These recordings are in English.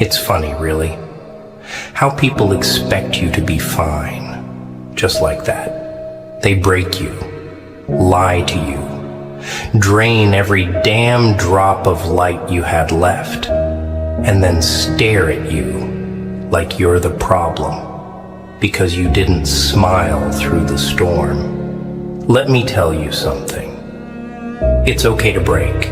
It's funny, really, how people expect you to be fine, just like that. They break you, lie to you, drain every damn drop of light you had left, and then stare at you like you're the problem because you didn't smile through the storm. Let me tell you something. It's okay to break.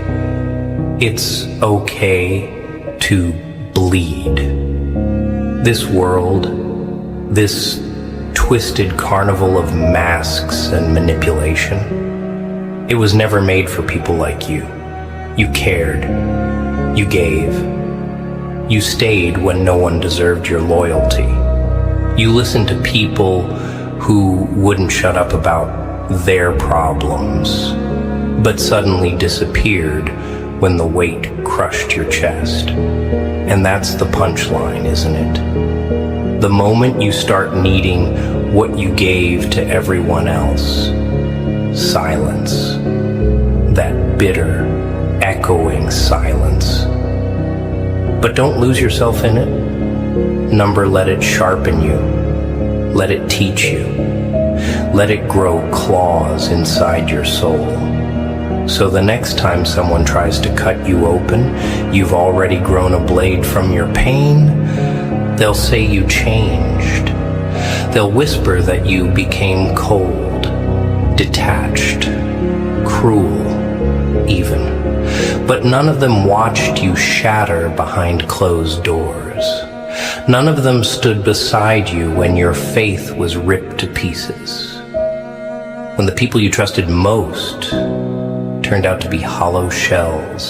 It's okay to bleed. This world, this twisted carnival of masks and manipulation, it was never made for people like you. You cared. You gave. You stayed when no one deserved your loyalty. You listened to people who wouldn't shut up about their problems, but suddenly disappeared when the weight crushed your chest. And that's the punchline, isn't it? The moment you start needing what you gave to everyone else, silence, that bitter, echoing silence. But don't lose yourself in it. Number, let it sharpen you. Let it teach you. Let it grow claws inside your soul. So the next time someone tries to cut you open, you've already grown a blade from your pain. They'll say you changed. They'll whisper that you became cold, detached, cruel, even. But none of them watched you shatter behind closed doors. None of them stood beside you when your faith was ripped to pieces. When the people you trusted most turned out to be hollow shells,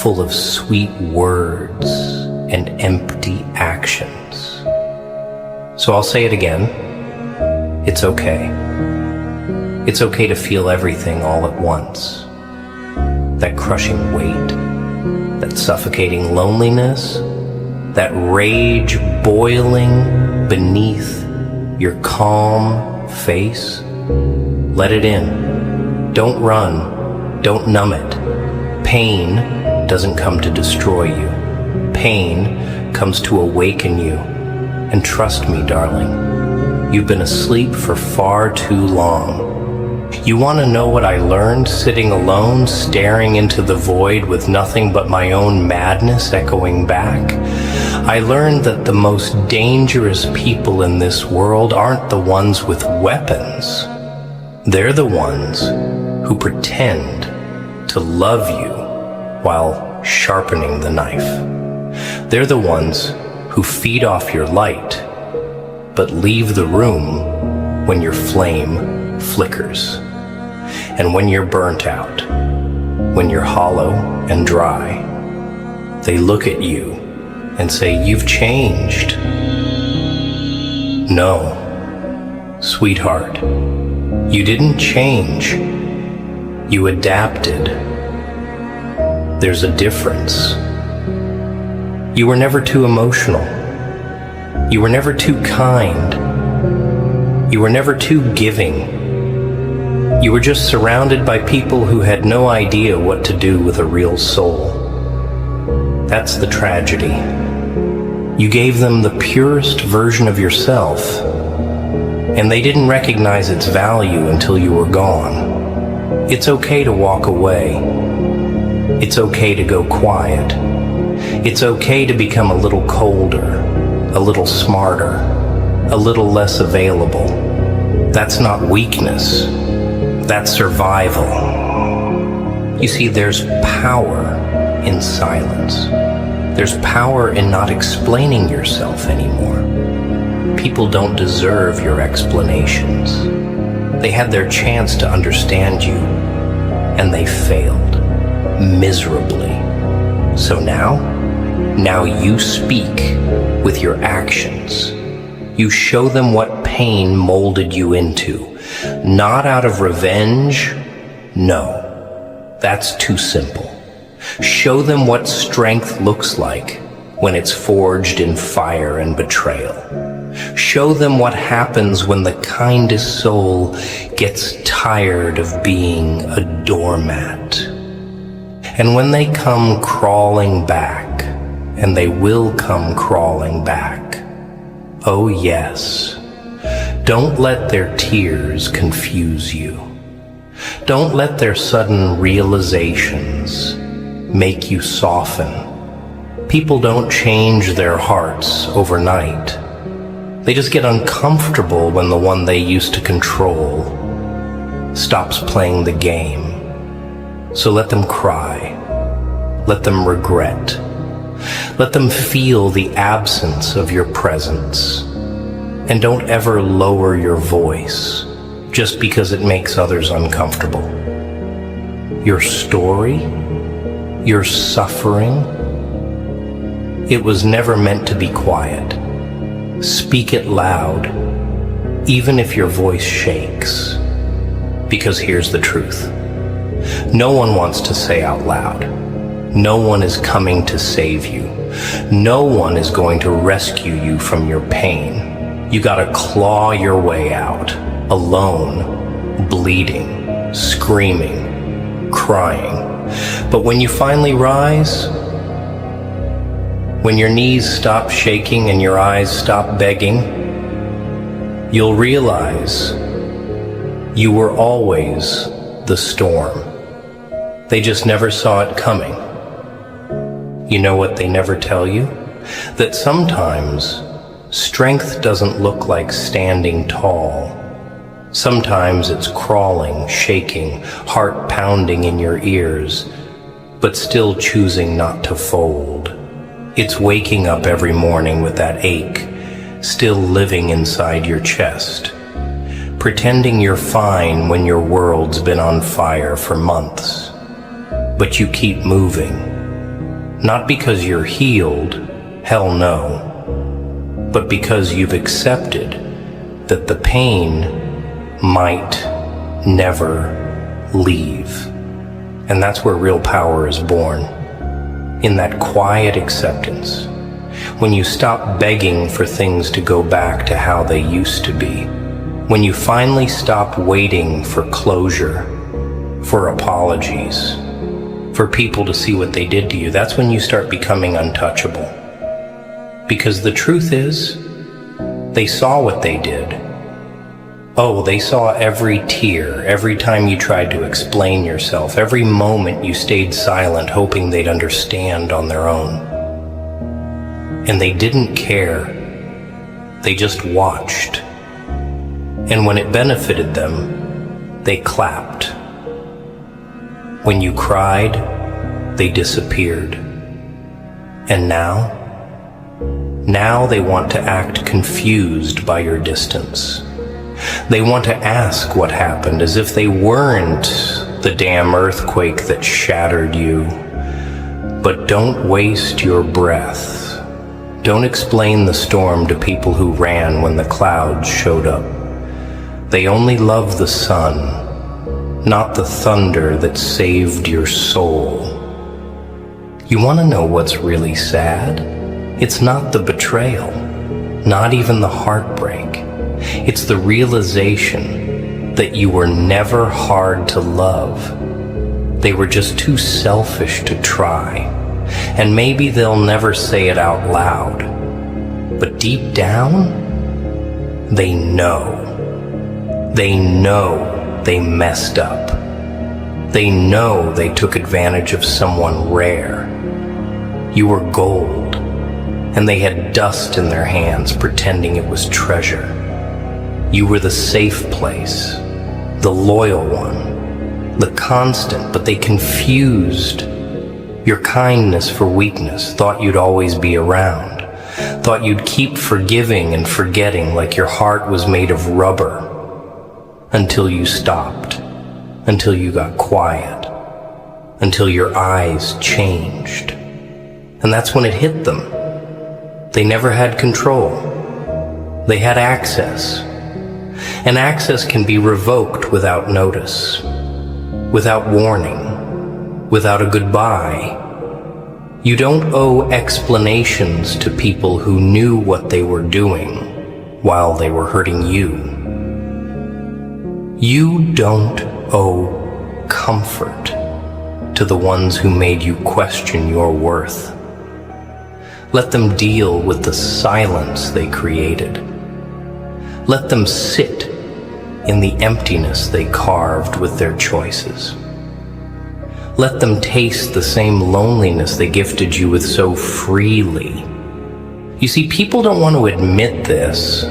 full of sweet words and empty actions. So I'll say it again. It's okay. It's okay to feel everything all at once. That crushing weight, that suffocating loneliness, that rage boiling beneath your calm face. Let it in. Don't run. Don't numb it. Pain doesn't come to destroy you. Pain comes to awaken you. And trust me, darling, you've been asleep for far too long. You want to know what I learned sitting alone, staring into the void with nothing but my own madness echoing back? I learned that the most dangerous people in this world aren't the ones with weapons. They're the ones who pretend to love you while sharpening the knife. They're the ones who feed off your light, but leave the room when your flame flickers. And when you're burnt out, when you're hollow and dry, they look at you and say, "You've changed." No, sweetheart, you didn't change. You adapted. There's a difference. You were never too emotional. You were never too kind. You were never too giving. You were just surrounded by people who had no idea what to do with a real soul. That's the tragedy. You gave them the purest version of yourself, and they didn't recognize its value until you were gone. It's okay to walk away. It's okay to go quiet. It's okay to become a little colder, a little smarter, a little less available. That's not weakness. That's survival. You see, there's power in silence. There's power in not explaining yourself anymore. People don't deserve your explanations. They had their chance to understand you, and they failed miserably. So now you speak with your actions. You show them what pain molded you into. Not out of revenge. No, that's too simple. Show them what strength looks like when it's forged in fire and betrayal. Show them what happens when the kindest soul gets tired of being a doormat. And when they come crawling back and they will come crawling back. Oh yes. Don't let their tears confuse you. Don't let their sudden realizations make you soften. People don't change their hearts overnight. They just get uncomfortable when the one they used to control stops playing the game. So let them cry. Let them regret. Let them feel the absence of your presence. And don't ever lower your voice just because it makes others uncomfortable. Your story, your suffering, it was never meant to be quiet. Speak it loud, even if your voice shakes. Because here's the truth. No one wants to say out loud. No one is coming to save you. No one is going to rescue you from your pain. You gotta claw your way out, alone, bleeding, screaming, crying. But when you finally rise, when your knees stop shaking and your eyes stop begging, you'll realize you were always the storm. They just never saw it coming. You know what they never tell you? That sometimes strength doesn't look like standing tall. Sometimes it's crawling, shaking, heart pounding in your ears, but still choosing not to fold. It's waking up every morning with that ache, still living inside your chest, pretending you're fine when your world's been on fire for months. But you keep moving, not because you're healed, hell no, but because you've accepted that the pain might never leave. And that's where real power is born, in that quiet acceptance. When you stop begging for things to go back to how they used to be. When you finally stop waiting for closure, for apologies, for people to see what they did to you, that's when you start becoming untouchable. Because the truth is, they saw what they did. Oh, they saw every tear, every time you tried to explain yourself, every moment you stayed silent hoping they'd understand on their own. And they didn't care. They just watched. And when it benefited them, they clapped. When you cried, they disappeared. And now they want to act confused by your distance. They want to ask what happened as if they weren't the damn earthquake that shattered you. But don't waste your breath. Don't explain the storm to people who ran when the clouds showed up. They only love the sun, not the thunder that saved your soul. You want to know what's really sad? It's not the betrayal, not even the heartbreak. It's the realization that you were never hard to love. They were just too selfish to try. And maybe they'll never say it out loud. But deep down, they know. They know they messed up. They know they took advantage of someone rare. You were gold, and they had dust in their hands pretending it was treasure. You were the safe place, the loyal one, the constant, but they confused your kindness for weakness, thought you'd always be around, thought you'd keep forgiving and forgetting like your heart was made of rubber, until you stopped, until you got quiet, until your eyes changed. And that's when it hit them. They never had control. They had access. And access can be revoked without notice, without warning, without a goodbye. You don't owe explanations to people who knew what they were doing while they were hurting you. You don't owe comfort to the ones who made you question your worth. Let them deal with the silence they created. Let them sit in the emptiness they carved with their choices. Let them taste the same loneliness they gifted you with so freely. You see, people don't want to admit this,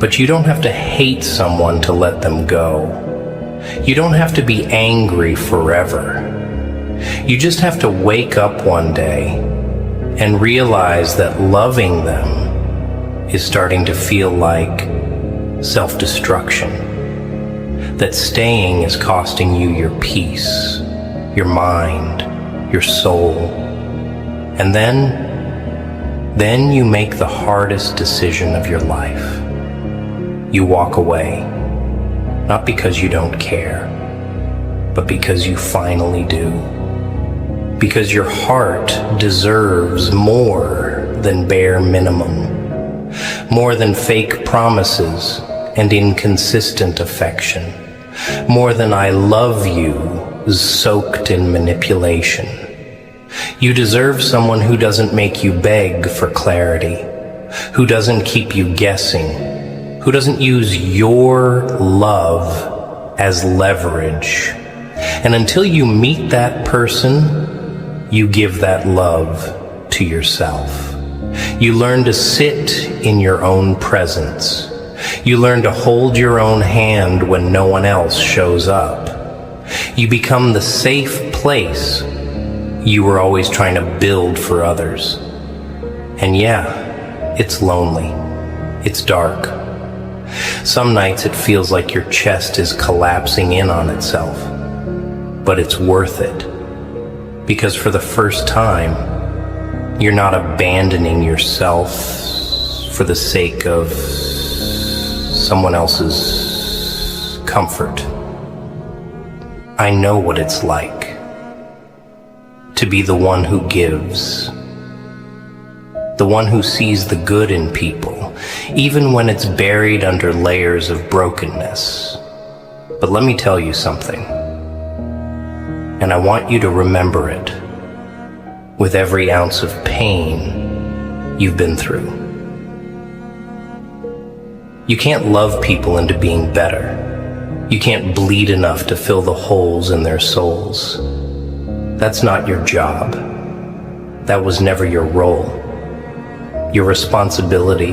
but you don't have to hate someone to let them go. You don't have to be angry forever. You just have to wake up one day and realize that loving them is starting to feel like self-destruction. That staying is costing you your peace, your mind, your soul. And then you make the hardest decision of your life. You walk away, not because you don't care, but because you finally do. Because your heart deserves more than bare minimum, more than fake promises and inconsistent affection, more than I love you soaked in manipulation. You deserve someone who doesn't make you beg for clarity, who doesn't keep you guessing, who doesn't use your love as leverage. And until you meet that person, you give that love to yourself. You learn to sit in your own presence. You learn to hold your own hand when no one else shows up. You become the safe place you were always trying to build for others. And yeah, it's lonely. It's dark. Some nights it feels like your chest is collapsing in on itself. But it's worth it. Because for the first time, you're not abandoning yourself for the sake of someone else's comfort. I know what it's like to be the one who gives, the one who sees the good in people, even when it's buried under layers of brokenness. But let me tell you something, and I want you to remember it with every ounce of pain you've been through. You can't love people into being better. You can't bleed enough to fill the holes in their souls. That's not your job. That was never your role. Your responsibility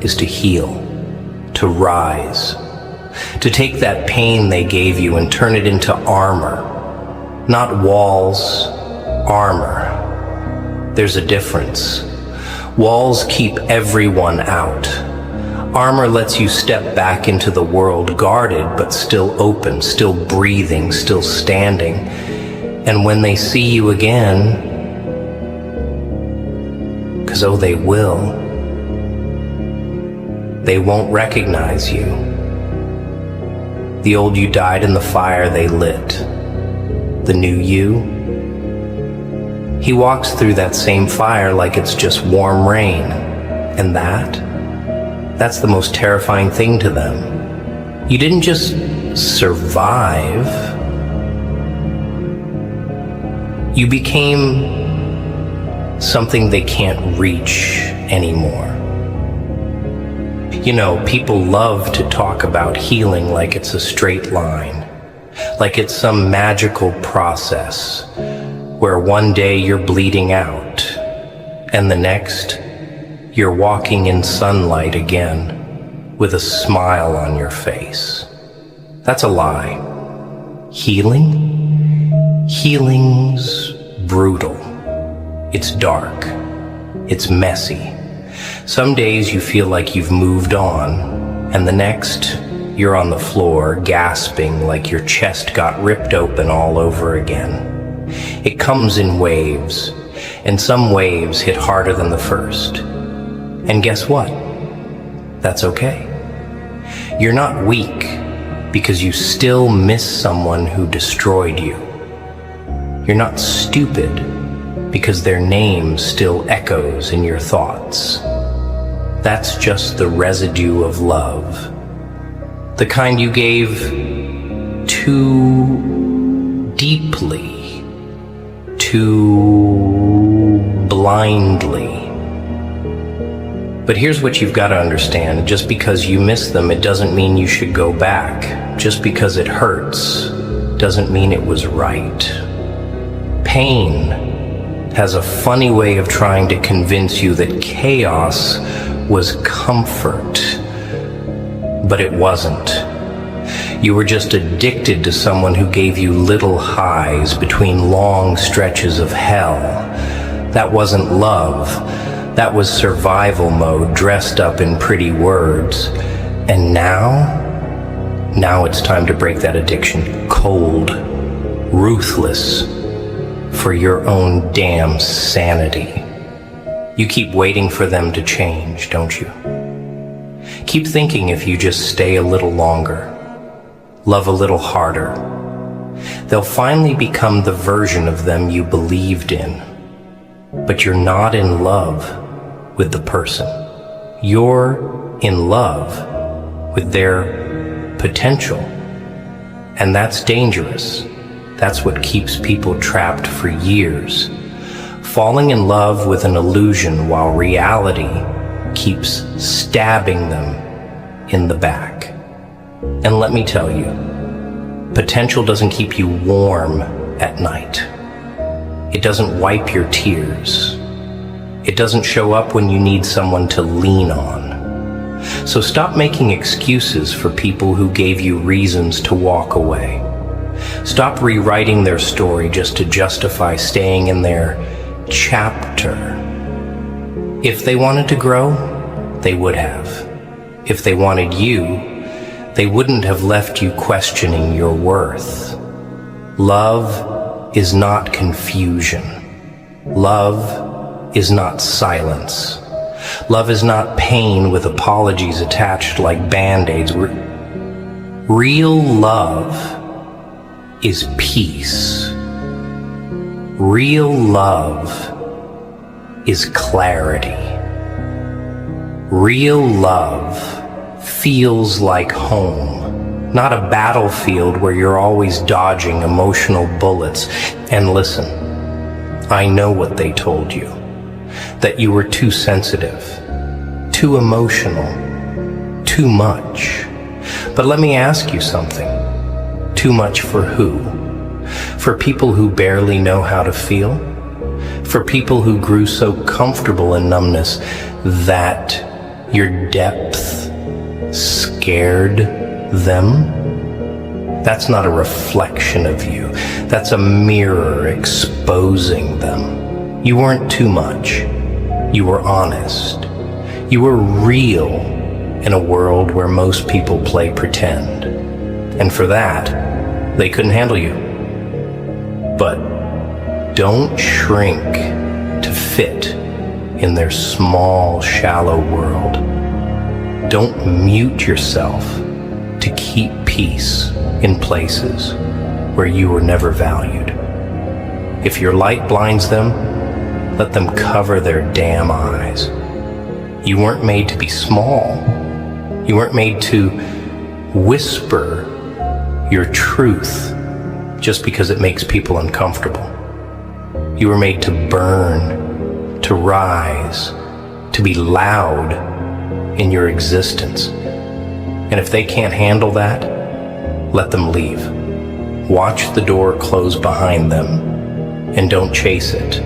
is to heal, to rise, to take that pain they gave you and turn it into armor. Not walls, armor. There's a difference. Walls keep everyone out. Armor lets you step back into the world guarded, but still open, still breathing, still standing. And when they see you again, 'cause oh, they will, they won't recognize you. The old you died in the fire they lit. The new you, he walks through that same fire like it's just warm rain. And that's the most terrifying thing to them. You didn't just survive. You became something they can't reach anymore. You know, people love to talk about healing like it's a straight line, like it's some magical process where one day you're bleeding out and the next you're walking in sunlight again with a smile on your face. That's a lie. Healing's brutal. It's dark. It's messy. Some days you feel like you've moved on, and the next you're on the floor gasping like your chest got ripped open all over again. It comes in waves, and some waves hit harder than the first. And guess what? That's okay. You're not weak because you still miss someone who destroyed you. You're not stupid because their name still echoes in your thoughts. That's just the residue of love. The kind you gave too deeply, too blindly, But here's what you've got to understand. Just because you miss them, it doesn't mean you should go back. Just because it hurts doesn't mean it was right. Pain has a funny way of trying to convince you that chaos was comfort, but it wasn't. You were just addicted to someone who gave you little highs between long stretches of hell. That wasn't love. That was survival mode dressed up in pretty words. And now it's time to break that addiction cold, ruthless, for your own damn sanity. You keep waiting for them to change, don't you? Keep thinking if you just stay a little longer, love a little harder, they'll finally become the version of them you believed in. But you're not in love with the person. You're in love with their potential. And that's dangerous. That's what keeps people trapped for years, falling in love with an illusion while reality keeps stabbing them in the back. And let me tell you, potential doesn't keep you warm at night. It doesn't wipe your tears. It doesn't show up when you need someone to lean on. So stop making excuses for people who gave you reasons to walk away. Stop rewriting their story just to justify staying in their chapter. If they wanted to grow, they would have. If they wanted you, they wouldn't have left you questioning your worth. Love is not confusion. Love is not silence. Love is not pain with apologies attached like band-aids. Real love is peace. Real love is clarity. Real love feels like home, not a battlefield where you're always dodging emotional bullets. And listen, I know what they told you, that you were too sensitive, too emotional, too much. But let me ask you something. Too much for who? For people who barely know how to feel? For people who grew so comfortable in numbness that your depth scared them? That's not a reflection of you. That's a mirror exposing them. You weren't too much. You were honest. You were real in a world where most people play pretend. And for that, they couldn't handle you. But don't shrink to fit in their small, shallow world. Don't mute yourself to keep peace in places where you were never valued. If your light blinds them, let them cover their damn eyes. You weren't made to be small. You weren't made to whisper your truth just because it makes people uncomfortable. You were made to burn, to rise, to be loud in your existence. And if they can't handle that, let them leave. Watch the door close behind them and don't chase it.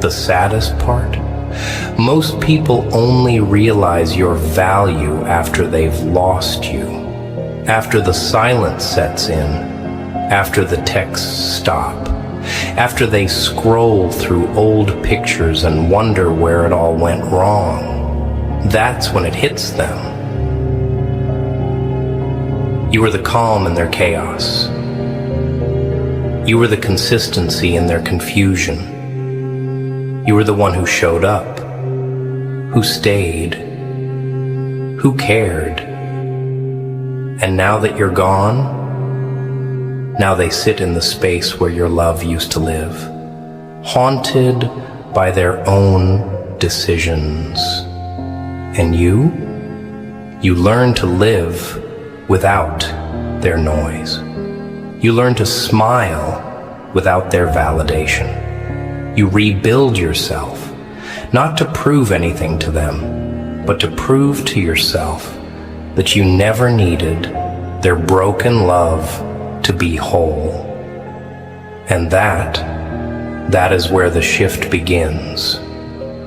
The saddest part? Most people only realize your value after they've lost you. After the silence sets in, after the texts stop, after they scroll through old pictures and wonder where it all went wrong, that's when it hits them. You were the calm in their chaos. You were the consistency in their confusion. You were the one who showed up, who stayed, who cared. And now that you're gone, now they sit in the space where your love used to live, haunted by their own decisions. And you learn to live without their noise. You learn to smile without their validation. You rebuild yourself, not to prove anything to them, but to prove to yourself that you never needed their broken love to be whole. And that is where the shift begins.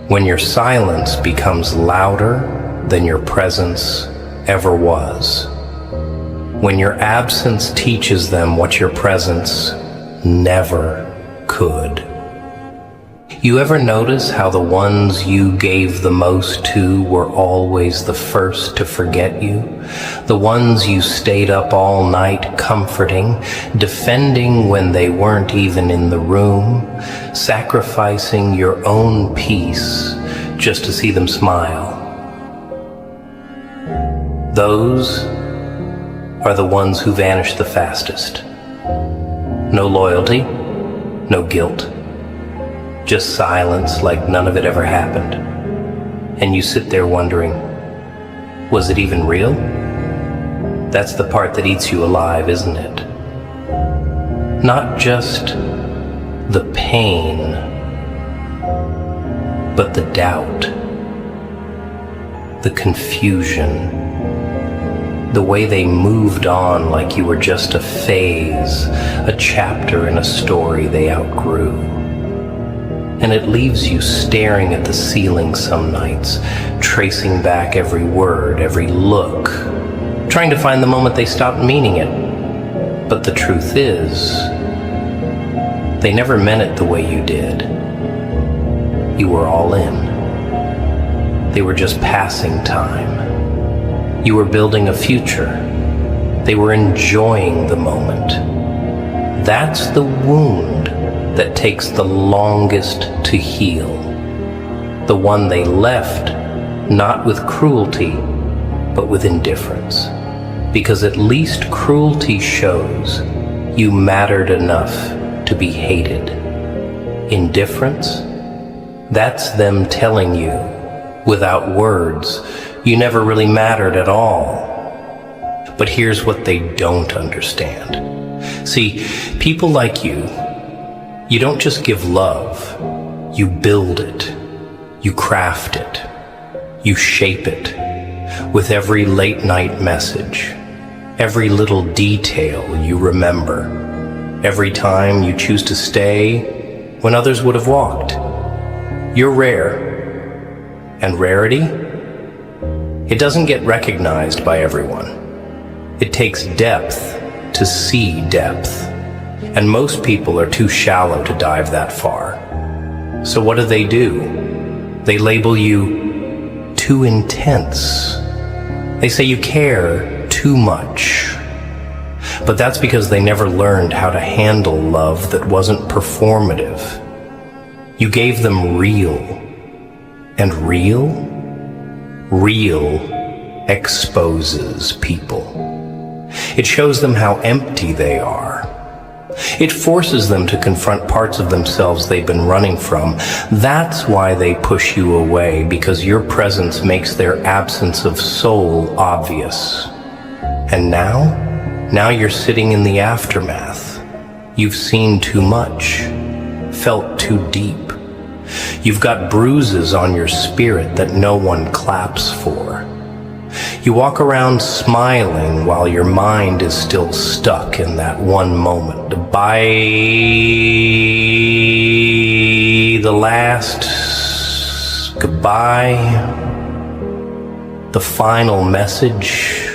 When your silence becomes louder than your presence ever was. When your absence teaches them what your presence never could. You ever notice how the ones you gave the most to were always the first to forget you? The ones you stayed up all night comforting, defending when they weren't even in the room, sacrificing your own peace just to see them smile. Those are the ones who vanish the fastest. No loyalty, no guilt. Just silence like none of it ever happened. And you sit there wondering, was it even real? That's the part that eats you alive, isn't it? Not just the pain, but the doubt, the confusion, the way they moved on like you were just a phase, a chapter in a story they outgrew. And it leaves you staring at the ceiling some nights, tracing back every word, every look, trying to find the moment they stopped meaning it. But the truth is, they never meant it the way you did. You were all in. They were just passing time. You were building a future. They were enjoying the moment. That's the wound that takes the longest to heal. The one they left, not with cruelty, but with indifference. Because at least cruelty shows you mattered enough to be hated. Indifference, that's them telling you, without words, you never really mattered at all. But here's what they don't understand. See, people like you don't just give love, you build it, you craft it, you shape it with every late night message, every little detail you remember, every time you choose to stay when others would have walked. You're rare, and rarity, it doesn't get recognized by everyone. It takes depth to see depth. And most people are too shallow to dive that far. So what do? They label you too intense. They say you care too much. But that's because they never learned how to handle love that wasn't performative. You gave them real. And real exposes people. It shows them how empty they are. It forces them to confront parts of themselves they've been running from. That's why they push you away, because your presence makes their absence of soul obvious. And now you're sitting in the aftermath. You've seen too much, felt too deep. You've got bruises on your spirit that no one claps for. You walk around smiling while your mind is still stuck in that one moment. By the last goodbye, the final message,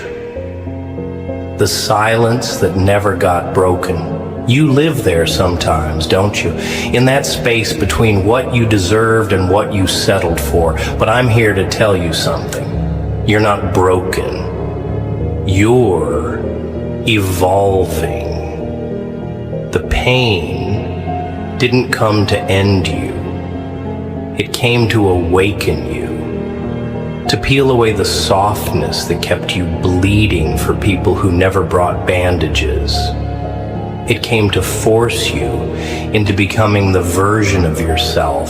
the silence that never got broken. You live there sometimes, don't you? In that space between what you deserved and what you settled for. But I'm here to tell you something. You're not broken. You're evolving. The pain didn't come to end you. It came to awaken you. To peel away the softness that kept you bleeding for people who never brought bandages. It came to force you into becoming the version of yourself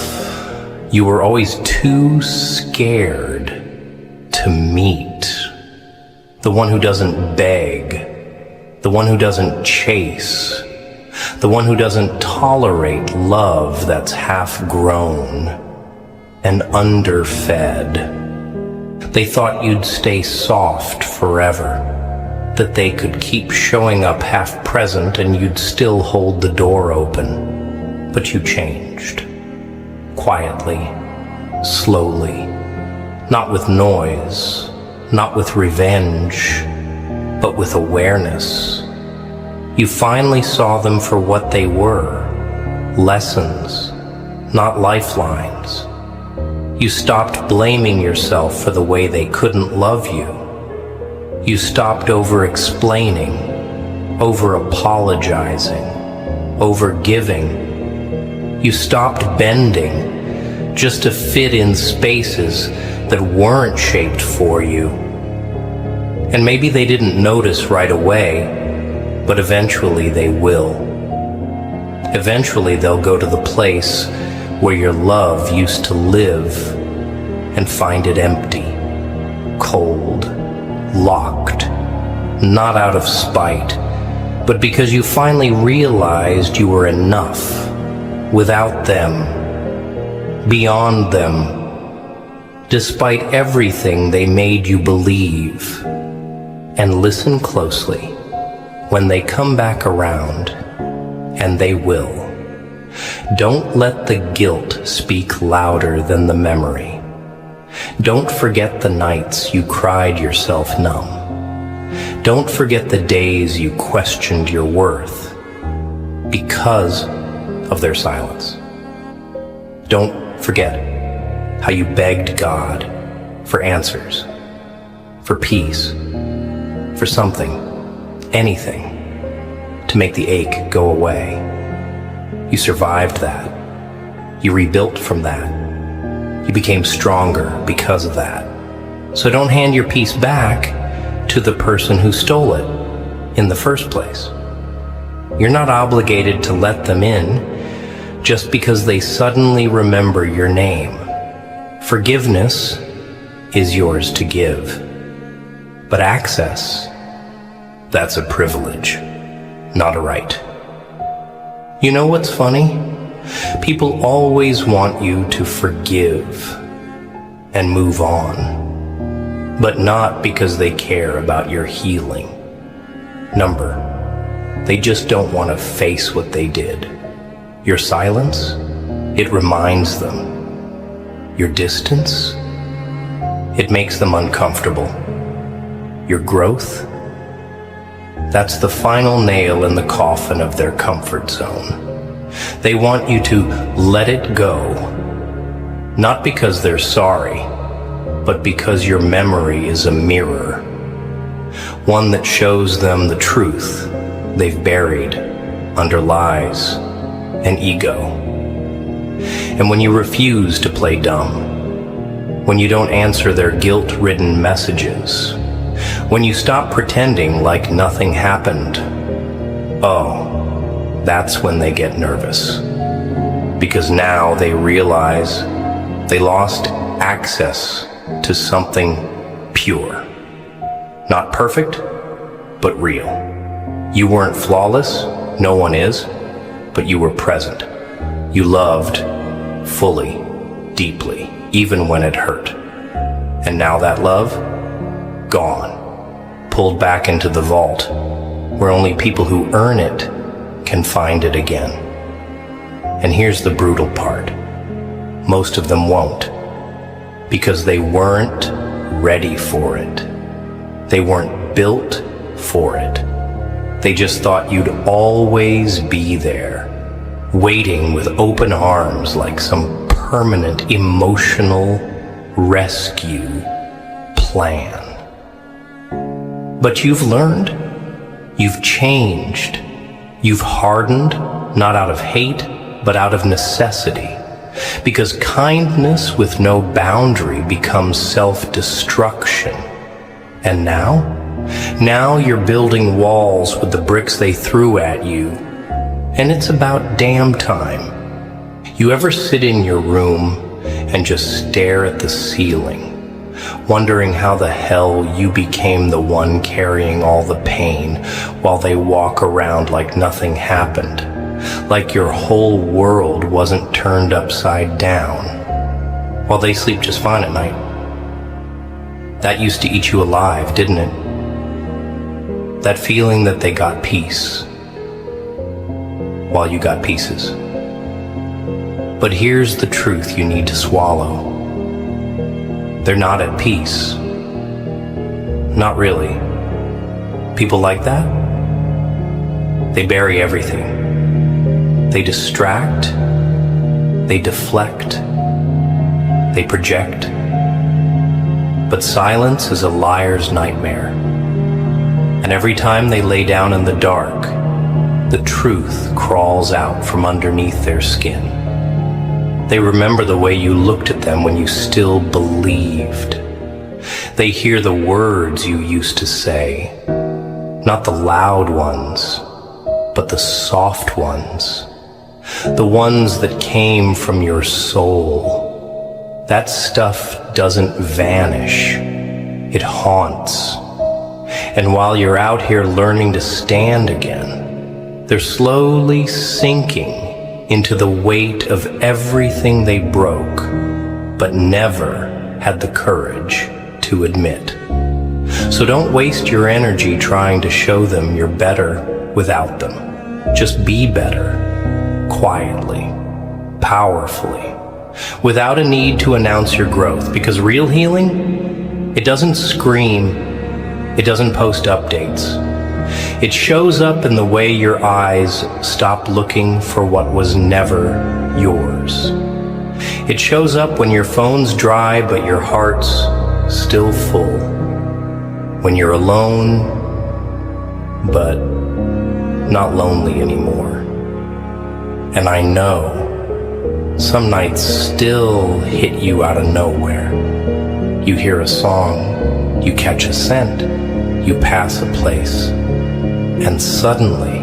you were always too scared to meet. The one who doesn't beg, the one who doesn't chase, the one who doesn't tolerate love that's half grown and underfed. They thought you'd stay soft forever, that they could keep showing up half present and you'd still hold the door open. But you changed. Quietly, slowly, not with noise, not with revenge, but with awareness. You finally saw them for what they were, lessons, not lifelines. You stopped blaming yourself for the way they couldn't love you. You stopped over-explaining, over-apologizing, over-giving. You stopped bending just to fit in spaces that weren't shaped for you. And maybe they didn't notice right away, but eventually they will. Eventually they'll go to the place where your love used to live and find it empty, cold, locked, not out of spite, but because you finally realized you were enough, without them, beyond them, despite everything they made you believe. And listen closely when they come back around, and they will. Don't let the guilt speak louder than the memory. Don't forget the nights you cried yourself numb. Don't forget the days you questioned your worth because of their silence. Don't forget how you begged God for answers, for peace, for something, anything, to make the ache go away. You survived that. You rebuilt from that. You became stronger because of that. So don't hand your peace back to the person who stole it in the first place. You're not obligated to let them in just because they suddenly remember your name. Forgiveness is yours to give. But access, that's a privilege, not a right. You know what's funny? People always want you to forgive and move on, but not because they care about your healing. They just don't want to face what they did. Your silence, it reminds them. Your distance, it makes them uncomfortable. Your growth, that's the final nail in the coffin of their comfort zone. They want you to let it go, not because they're sorry, but because your memory is a mirror, one that shows them the truth they've buried under lies and ego. And when you refuse to play dumb, when you don't answer their guilt-ridden messages, when you stop pretending like nothing happened, that's when they get nervous. Because now they realize they lost access to something pure. Not perfect, but real. You weren't flawless, no one is, but you were present. You loved fully, deeply, even when it hurt. And now that love, gone, pulled back into the vault, where only people who earn it can find it again. And here's the brutal part. Most of them won't, because they weren't ready for it. They weren't built for it. They just thought you'd always be there, waiting with open arms like some permanent emotional rescue plan. But you've learned, you've changed, you've hardened, not out of hate, but out of necessity. Because kindness with no boundary becomes self-destruction. And now you're building walls with the bricks they threw at you. And it's about damn time. You ever sit in your room and just stare at the ceiling, wondering how the hell you became the one carrying all the pain while they walk around like nothing happened, like your whole world wasn't turned upside down, while they sleep just fine at night? That used to eat you alive, didn't it? That feeling that they got peace while you got pieces. But here's the truth you need to swallow. They're not at peace. Not really. People like that? They bury everything. They distract. They deflect. They project. But silence is a liar's nightmare. And every time they lay down in the dark, the truth crawls out from underneath their skin. They remember the way you looked at them when you still believed. They hear the words you used to say, not the loud ones, but the soft ones, the ones that came from your soul. That stuff doesn't vanish, it haunts. And while you're out here learning to stand again, they're slowly sinking into the weight of everything they broke, but never had the courage to admit. So don't waste your energy trying to show them you're better without them. Just be better, quietly, powerfully, without a need to announce your growth, because real healing, it doesn't scream, it doesn't post updates. It shows up in the way your eyes stop looking for what was never yours. It shows up when your phone's dry but your heart's still full. When you're alone, but not lonely anymore. And I know some nights still hit you out of nowhere. You hear a song, you catch a scent, you pass a place. And suddenly,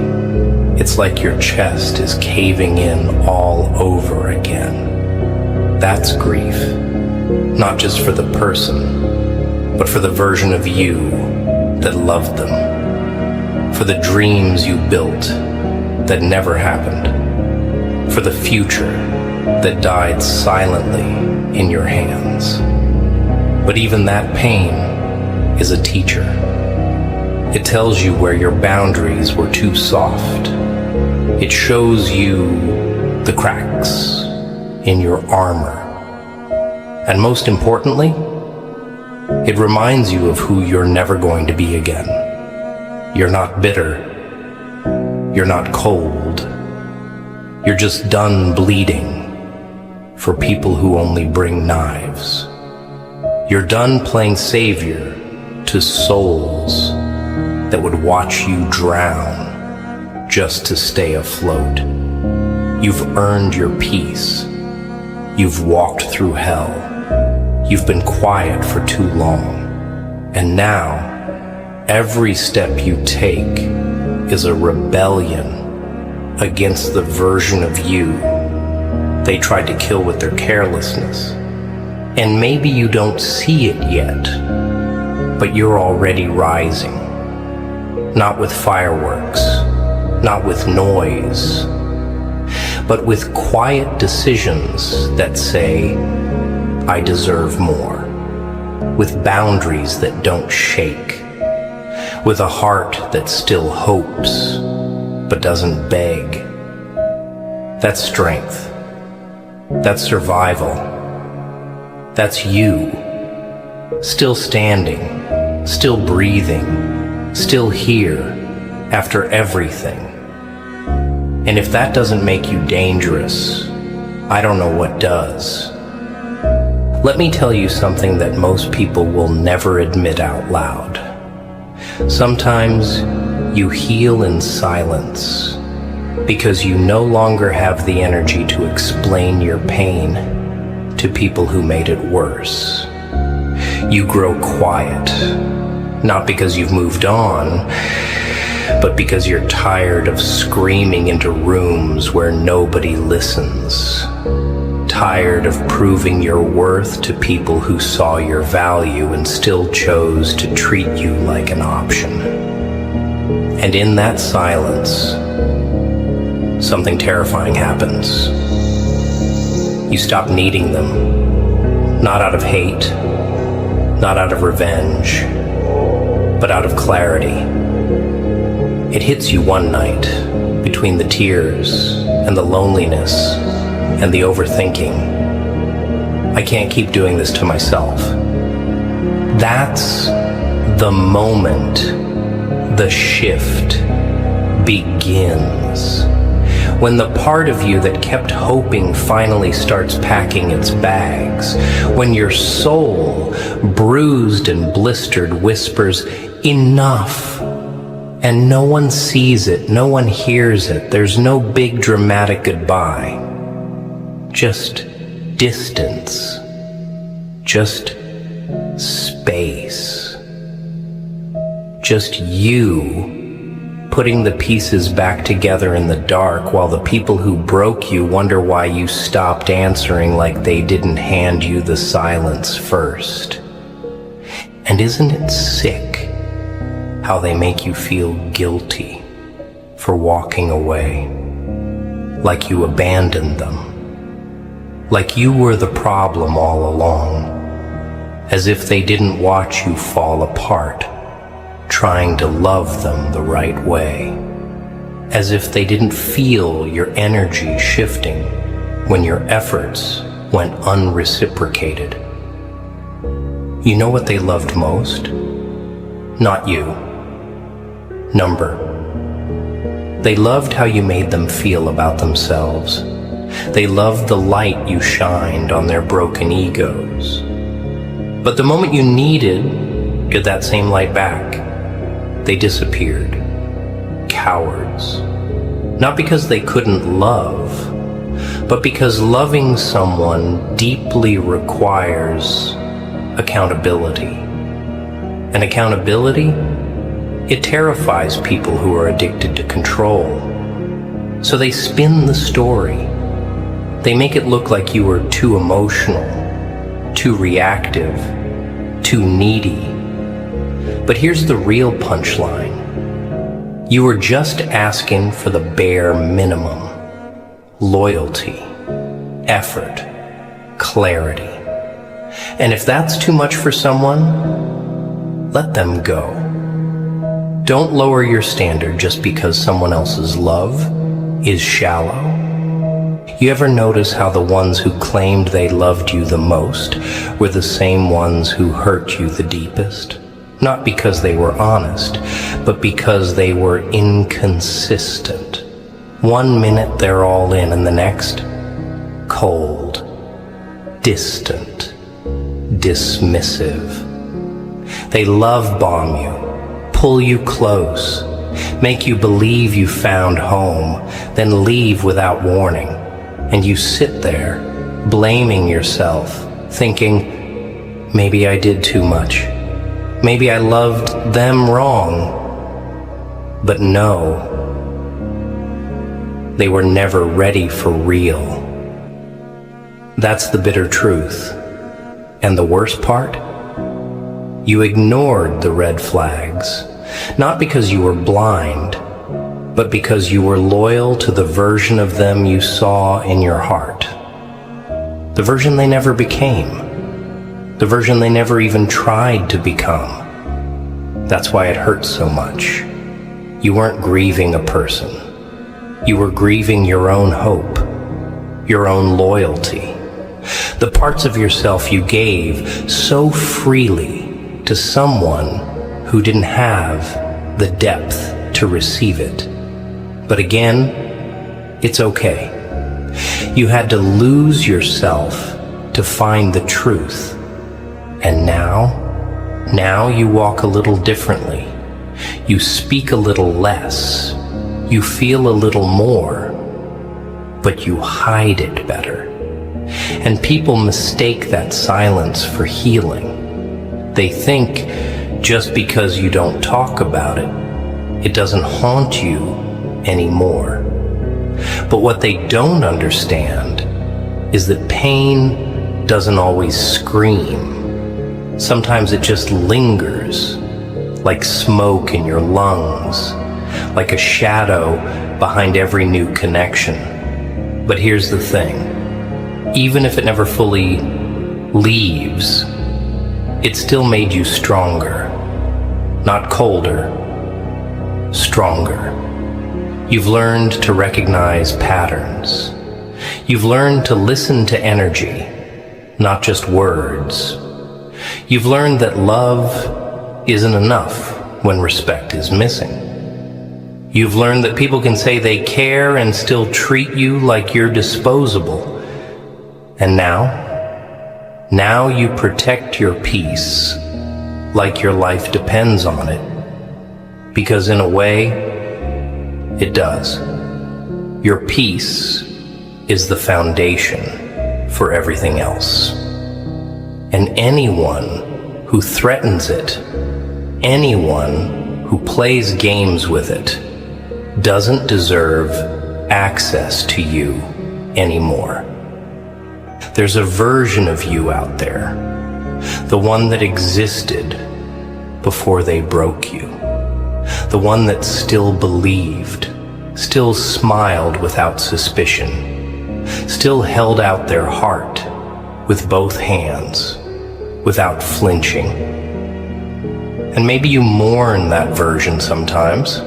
it's like your chest is caving in all over again. That's grief. Not just for the person, but for the version of you that loved them. For the dreams you built that never happened. For the future that died silently in your hands. But even that pain is a teacher. It tells you where your boundaries were too soft. It shows you the cracks in your armor. And most importantly, it reminds you of who you're never going to be again. You're not bitter. You're not cold. You're just done bleeding for people who only bring knives. You're done playing savior to souls that would watch you drown just to stay afloat. You've earned your peace. You've walked through hell. You've been quiet for too long. And now, every step you take is a rebellion against the version of you they tried to kill with their carelessness. And maybe you don't see it yet, but you're already rising. Not with fireworks, not with noise, but with quiet decisions that say, I deserve more, with boundaries that don't shake, with a heart that still hopes, but doesn't beg. That's strength. That's survival. That's you, still standing, still breathing, still here after everything. And if that doesn't make you dangerous, I don't know what does. Let me tell you something that most people will never admit out loud. Sometimes you heal in silence because you no longer have the energy to explain your pain to people who made it worse. You grow quiet. Not because you've moved on, but because you're tired of screaming into rooms where nobody listens. Tired of proving your worth to people who saw your value and still chose to treat you like an option. And in that silence, something terrifying happens. You stop needing them, not out of hate, not out of revenge, but out of clarity. It hits you one night, between the tears and the loneliness and the overthinking. I can't keep doing this to myself. That's the moment the shift begins. When the part of you that kept hoping finally starts packing its bags. When your soul, bruised and blistered, whispers, "Enough!" And no one sees it, no one hears it. There's no big dramatic goodbye. Just distance. Just space. Just you putting the pieces back together in the dark while the people who broke you wonder why you stopped answering like they didn't hand you the silence first. And isn't it sick how they make you feel guilty for walking away, like you abandoned them, like you were the problem all along, as if they didn't watch you fall apart, trying to love them the right way, as if they didn't feel your energy shifting when your efforts went unreciprocated. You know what they loved most? Not you. Number. They loved how you made them feel about themselves. They loved the light you shined on their broken egos. But the moment you needed, get that same light back, they disappeared. Cowards. Not because they couldn't love, but because loving someone deeply requires accountability. And accountability, it terrifies people who are addicted to control. So they spin the story. They make it look like you were too emotional, too reactive, too needy. But here's the real punchline. You were just asking for the bare minimum. Loyalty, effort, clarity. And if that's too much for someone, let them go. Don't lower your standard just because someone else's love is shallow. You ever notice how the ones who claimed they loved you the most were the same ones who hurt you the deepest? Not because they were honest, but because they were inconsistent. One minute they're all in, and the next, cold, distant, dismissive. They love bomb you, pull you close, make you believe you found home, then leave without warning. And you sit there, blaming yourself, thinking, maybe I did too much. Maybe I loved them wrong. But no, they were never ready for real. That's the bitter truth. And the worst part? You ignored the red flags, not because you were blind, but because you were loyal to the version of them you saw in your heart. The version they never became. The version they never even tried to become. That's why it hurts so much. You weren't grieving a person. You were grieving your own hope, your own loyalty, the parts of yourself you gave so freely to someone who didn't have the depth to receive it. But again, it's okay. You had to lose yourself to find the truth. And now you walk a little differently. You speak a little less. You feel a little more. But you hide it better. And people mistake that silence for healing. They think just because you don't talk about it, it doesn't haunt you anymore. But what they don't understand is that pain doesn't always scream. Sometimes it just lingers, like smoke in your lungs, like a shadow behind every new connection. But here's the thing. Even if it never fully leaves, it still made you stronger. Not colder, stronger. You've learned to recognize patterns. You've learned to listen to energy, not just words. You've learned that love isn't enough when respect is missing. You've learned that people can say they care and still treat you like you're disposable. And now you protect your peace like your life depends on it. Because in a way, it does. Your peace is the foundation for everything else. And anyone who threatens it, anyone who plays games with it, doesn't deserve access to you anymore. There's a version of you out there, the one that existed before they broke you, the one that still believed, still smiled without suspicion, still held out their heart with both hands, without flinching. And maybe you mourn that version sometimes.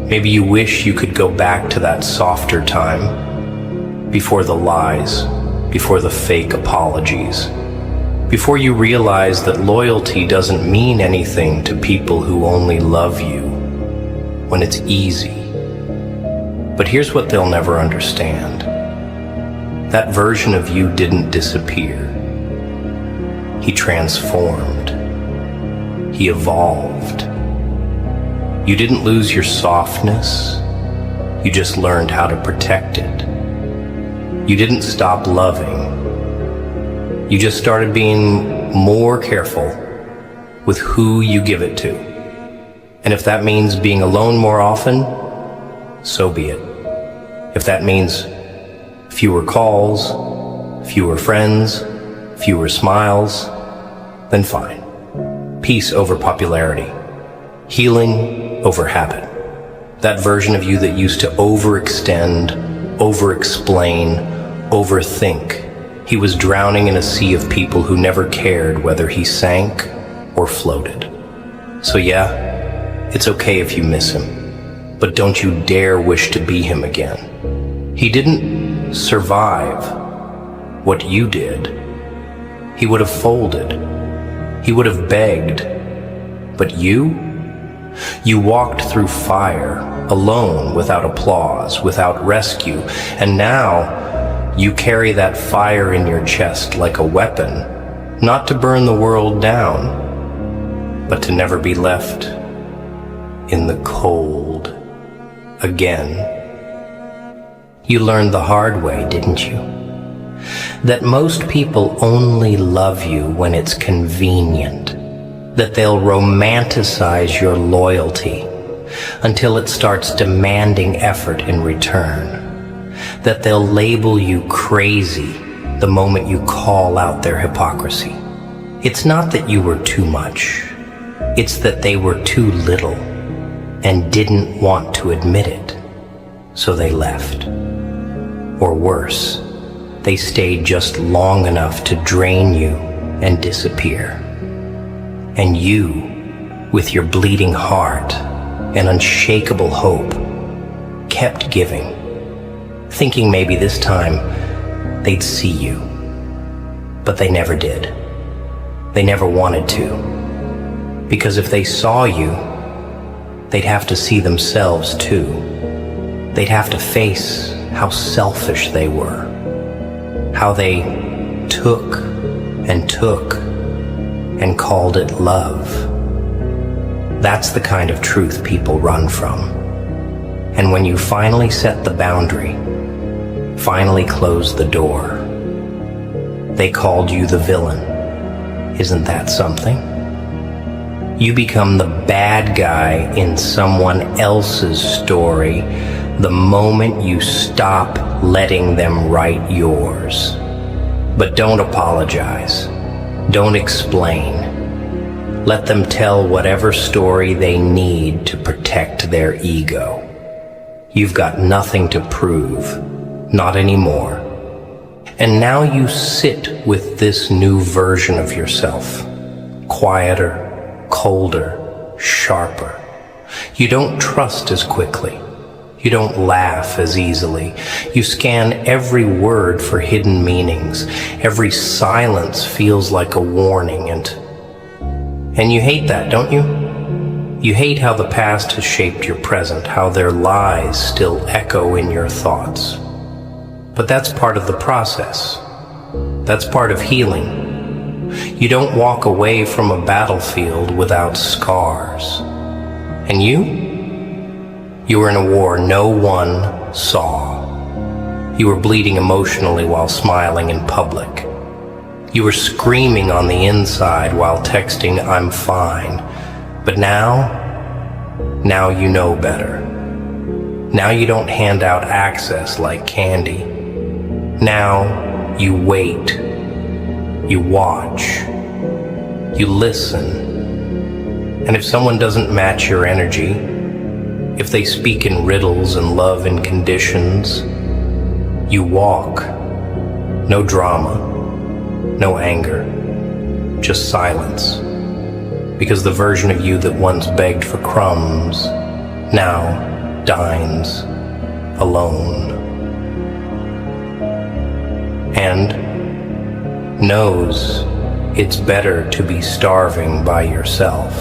Maybe you wish you could go back to that softer time, before the lies, before the fake apologies, before you realize that loyalty doesn't mean anything to people who only love you when it's easy. But here's what they'll never understand. That version of you didn't disappear. He transformed. He evolved. You didn't lose your softness. You just learned how to protect it. You didn't stop loving. You just started being more careful with who you give it to. And if that means being alone more often, so be it. If that means fewer calls, fewer friends, fewer smiles, then fine. Peace over popularity. Healing over habit. That version of you that used to overextend, over-explain, overthink. He was drowning in a sea of people who never cared whether he sank or floated. So yeah, it's okay if you miss him, but don't you dare wish to be him again. He didn't survive what you did. He would have folded. He would have begged. But you walked through fire, alone, without applause, without rescue, and now you carry that fire in your chest like a weapon, not to burn the world down, but to never be left in the cold again. You learned the hard way, didn't you? That most people only love you when it's convenient. That they'll romanticize your loyalty until it starts demanding effort in return. That they'll label you crazy the moment you call out their hypocrisy. It's not that you were too much. It's that they were too little and didn't want to admit it. So they left. Or worse, they stayed just long enough to drain you and disappear. And you, with your bleeding heart and unshakable hope, kept giving, thinking maybe this time they'd see you. But they never did. They never wanted to. Because if they saw you, they'd have to see themselves too. They'd have to face how selfish they were, how they took and called it love. That's the kind of truth people run from. And when you finally set the boundary, finally closed the door, they called you the villain. Isn't that something? You become the bad guy in someone else's story the moment you stop letting them write yours. But don't apologize. Don't explain. Let them tell whatever story they need to protect their ego. You've got nothing to prove, not anymore. And now you sit with this new version of yourself, quieter, colder, sharper. You don't trust as quickly. You don't laugh as easily. You scan every word for hidden meanings. Every silence feels like a warning, and you hate that, don't you? You hate how the past has shaped your present, how their lies still echo in your thoughts. But that's part of the process. That's part of healing. You don't walk away from a battlefield without scars. And you were in a war no one saw. You were bleeding emotionally while smiling in public. You were screaming on the inside while texting, "I'm fine." But now you know better. Now you don't hand out access like candy. Now you wait. You watch. You listen. And if someone doesn't match your energy, if they speak in riddles and love in conditions, you walk. No drama, no anger, just silence. Because the version of you that once begged for crumbs now dines alone. And knows it's better to be starving by yourself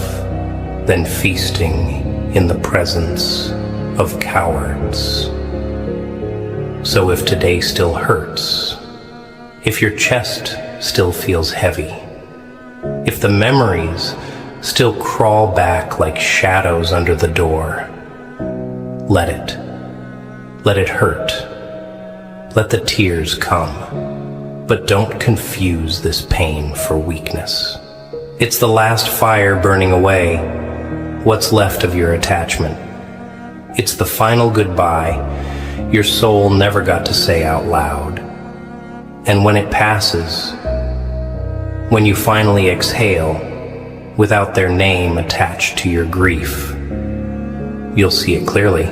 than feasting in the presence of cowards. So if today still hurts, if your chest still feels heavy, if the memories still crawl back like shadows under the door, let it. Let it hurt. Let the tears come. But don't confuse this pain for weakness. It's the last fire burning away what's left of your attachment. It's the final goodbye your soul never got to say out loud. And when it passes, when you finally exhale, without their name attached to your grief, you'll see it clearly.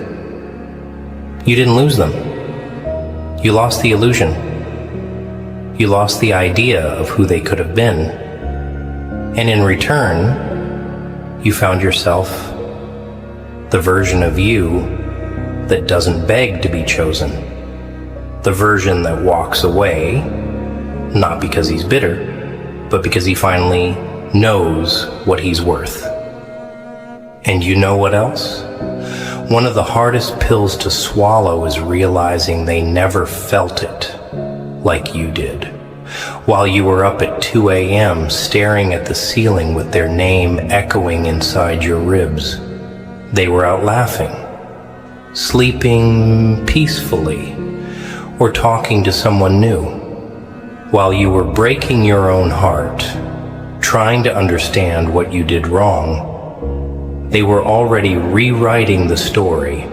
You didn't lose them. You lost the illusion. You lost the idea of who they could have been. And in return, you found yourself the version of you that doesn't beg to be chosen. The version that walks away, not because he's bitter, but because he finally knows what he's worth. And you know what else? One of the hardest pills to swallow is realizing they never felt it like you did. While you were up at 2 a.m. staring at the ceiling with their name echoing inside your ribs, they were out laughing, sleeping peacefully, or talking to someone new. While you were breaking your own heart, trying to understand what you did wrong, they were already rewriting the story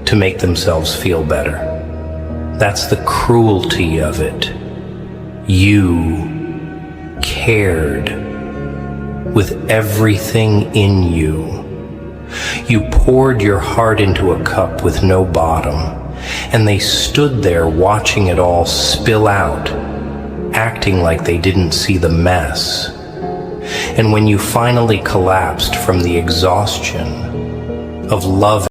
to make themselves feel better. That's the cruelty of it. You cared with everything in you. You poured your heart into a cup with no bottom, and they stood there watching it all spill out, acting like they didn't see the mess. And when you finally collapsed from the exhaustion of love